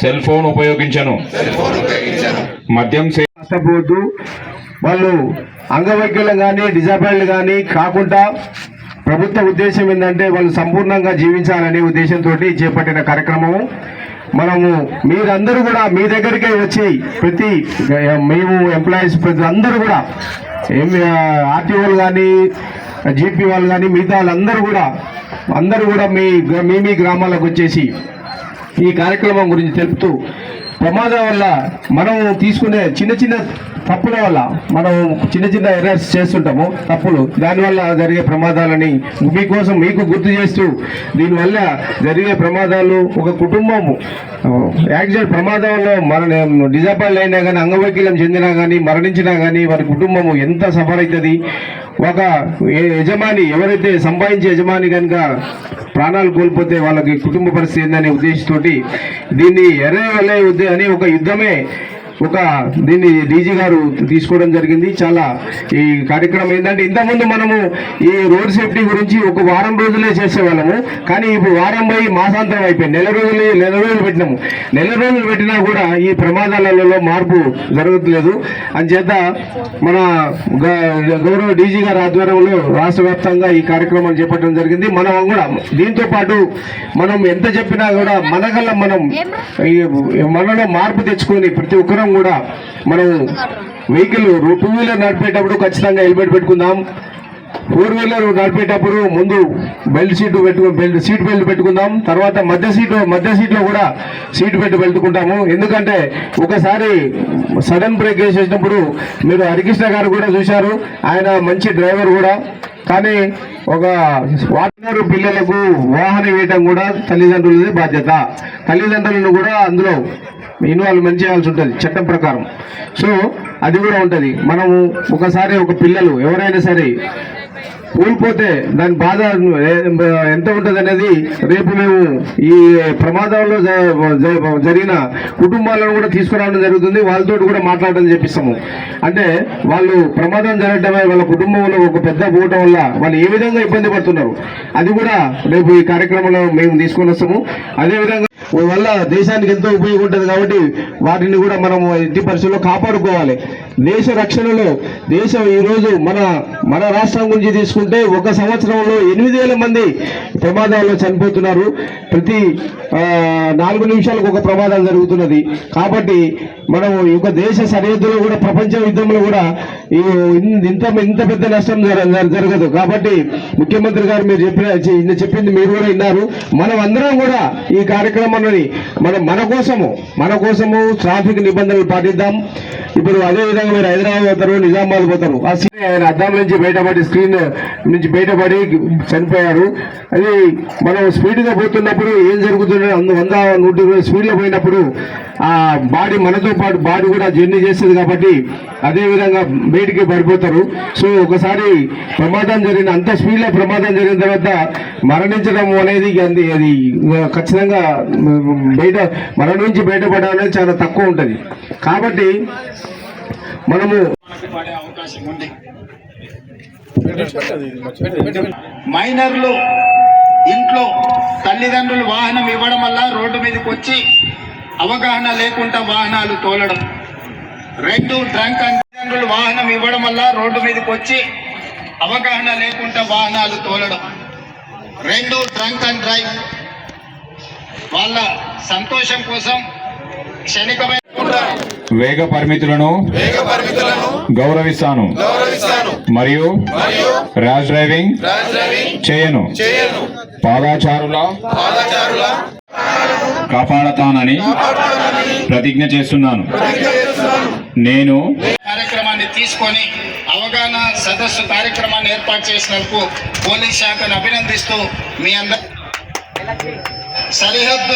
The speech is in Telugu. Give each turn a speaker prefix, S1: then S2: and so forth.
S1: Cell phone ఉపయోగించను. మద్యం
S2: నష్టపోవద్దు. వాళ్ళు అంగవైకల్యం కానీ డిజబిలిటీ కానీ కాకుండా ప్రభుత్వ ఉద్దేశం ఏంటంటే వాళ్ళు సంపూర్ణంగా జీవించాలనే ఉద్దేశంతో చేపట్టిన కార్యక్రమము. మనము మీరందరూ కూడా మీ దగ్గరికే వచ్చి మేము ఎంప్లాయీస్ ప్రతి అందరూ కూడా ఆర్టీఓలు కానీ జీపీ వాళ్ళు కానీ మిగతా అందరూ కూడా మీ గ్రామాలకు వచ్చేసి ఈ కార్యక్రమం గురించి తెలుపుతూ ప్రమాదం వల్ల మనం తీసుకునే చిన్న తప్పుల వల్ల మనం చిన్న ఎర్రర్స్ చేస్తుంటాము, తప్పులు, దానివల్ల జరిగే ప్రమాదాలని మీకోసం మీకు గుర్తు చేస్తూ దీనివల్ల జరిగే ప్రమాదాలు ఒక కుటుంబము యాక్సిడెంట్ ప్రమాదంలో డిజబిలిటీ అయినా కానీ అంగవైకల్యం చెందినా కానీ మరణించినా కానీ వారి కుటుంబము ఎంత సఫర్ అవుతుంది. ఒక యజమాని ఎవరైతే సంపాదించే యజమాని కనుక ప్రాణాలు కోల్పోతే వాళ్ళకి కుటుంబ పరిస్థితి ఏందనే ఉద్దేశంతో దీన్ని ఎర్రవలే అని ఒక యుద్ధమే దీన్ని డీజీ గారు తీసుకోవడం జరిగింది. చాలా ఈ కార్యక్రమం ఏంటంటే ఇంతకుముందు మనము ఈ రోడ్ సేఫ్టీ గురించి ఒక వారం రోజులే చేసేవాళ్ళము, కానీ ఇప్పుడు వారం పోయి మాసాంతరం అయిపోయింది. నెల రోజులు పెట్టినాము. నెల రోజులు పెట్టినా కూడా ఈ ప్రమాదాలలో మార్పు జరగట్లేదు. అంచేత మన గౌరవ డీజీ గారి ఆధ్వర్యంలో రాష్ట్ర వ్యాప్తంగా ఈ కార్యక్రమం చేపట్టడం జరిగింది. మనం కూడా దీంతో పాటు మనం ఎంత చెప్పినా కూడా మనలో మార్పు తెచ్చుకొని ప్రతి ఒక్కరూ కూడా మనం వెహికల్ 2 వీలర్ నడిపేటప్పుడు ఖచ్చితంగా హెల్మెట్ పెట్టుకుందాం. 4 వీలర్ నడిపేటప్పుడు ముందు సీట్ బెల్ట్ పెట్టుకుందాం. తర్వాత మధ్య సీట్లో కూడా సీట్ బెల్ట్ పెట్టుకుంటాము. ఎందుకంటే ఒకసారి సడన్ బ్రేక్ వేసేసినప్పుడు మీరు హరికృష్ణ గారు కూడా చూశారు, ఆయన మంచి డ్రైవర్ కూడా, కానీ ఒక వాటర్ పిల్లలకు వాహనం వేయటం కూడా తల్లిదండ్రులది బాధ్యత. తల్లిదండ్రులను కూడా అందులో ఇన్వాల్వ్మెంట్ చేయాల్సి ఉంటుంది చట్టం ప్రకారం. సో అది కూడా ఉంటుంది. మనము ఒకసారి ఒక పిల్లలు ఎవరైనా సరే కూలిపోతే దాని బాధ ఎంత ఉంటుంది అనేది రేపు మేము ఈ ప్రమాదంలో జరిగిన కుటుంబాలను కూడా తీసుకురావడం జరుగుతుంది. వాళ్ళతో కూడా మాట్లాడడం చేపిస్తాము. అంటే వాళ్ళు ప్రమాదం జరగడమే వాళ్ళ కుటుంబంలో ఒక పెద్ద పోవటం వల్ల వాళ్ళు ఏ విధంగా ఇబ్బంది పడుతున్నారు అది కూడా రేపు ఈ కార్యక్రమంలో మేము తీసుకొని వస్తాము. అదేవిధంగా వల్ల దేశానికి ఎంతో ఉపయోగం ఉంటుంది కాబట్టి వాటిని కూడా మనము ఎట్టి పరిస్థితుల్లో కాపాడుకోవాలి. దేశ రక్షణలో ఈరోజు మన రాష్ట్రం గురించి తీసుకుంటే ఒక సంవత్సరంలో 8,000 మంది ప్రమాదాల్లో చనిపోతున్నారు. ప్రతి 4 నిమిషాలకు ఒక ప్రమాదం జరుగుతున్నది. కాబట్టి మనం ఒక దేశ సరిహద్దులో కూడా ప్రపంచ యుద్ధంలో కూడా ఇంత పెద్ద నష్టం జరగదు. కాబట్టి ముఖ్యమంత్రి గారు మీరు చెప్పింది మీరు కూడా విన్నారు. మనం అందరం కూడా ఈ కార్యక్రమాన్ని మన కోసము ట్రాఫిక్ నిబంధనలు పాటిద్దాం. ఇప్పుడు అదే విధంగా మీరు హైదరాబాద్ పోతారు, నిజామాబాద్ పోతారు, ఆయన అద్దం నుంచి బయటపడి స్క్రీన్ నుంచి బయటపడి చనిపోయారు. అది మనం స్పీడ్గా పోతున్నప్పుడు ఏం జరుగుతుంది, 100-120 స్పీడ్లో పోయినప్పుడు ఆ బాడీ మనతో పాటు బాడీ కూడా జర్నీ చేస్తుంది కాబట్టి అదే విధంగా బయటికి పడిపోతారు. సో ఒకసారి అంత స్పీడ్లో ప్రమాదం జరిగిన తర్వాత మరణించడం అనేది అది ఖచ్చితంగా మరణం నుంచి బయటపడాలనేది చాలా తక్కువ ఉంటుంది. కాబట్టి మనము
S3: అవకాశం ఉంది. మైనర్లు ఇంట్లో తల్లిదండ్రులు వాహనం ఇవ్వడం వల్ల రోడ్డు మీదకి వచ్చి అవగాహన లేకుండా వాహనాలు తోలడం. 2 డ్రంక్ అండ్ తల్లిదండ్రులు వాహనం ఇవ్వడం వల్ల రోడ్డు మీదకి వచ్చి అవగాహన లేకుండా వాహనాలు తోలడం. 2 డ్రంక్ అండ్ డ్రైవ్ వాళ్ళ సంతోషం కోసం క్షణికమైన
S1: వేగ పరిమితులను గౌరవిస్తాను మరియు ర్యాష్ డ్రైవింగ్ చేయను. పాదాచారుల కాపాడతానని ప్రతిజ్ఞ చేస్తున్నాను. నేను
S3: కార్యక్రమాన్ని తీసుకొని అవగాహన సదస్సు కార్యక్రమాన్ని ఏర్పాటు చేసినందుకు పోలీస్ శాఖను అభినందిస్తూ మీ అందరూ సరిహద్దు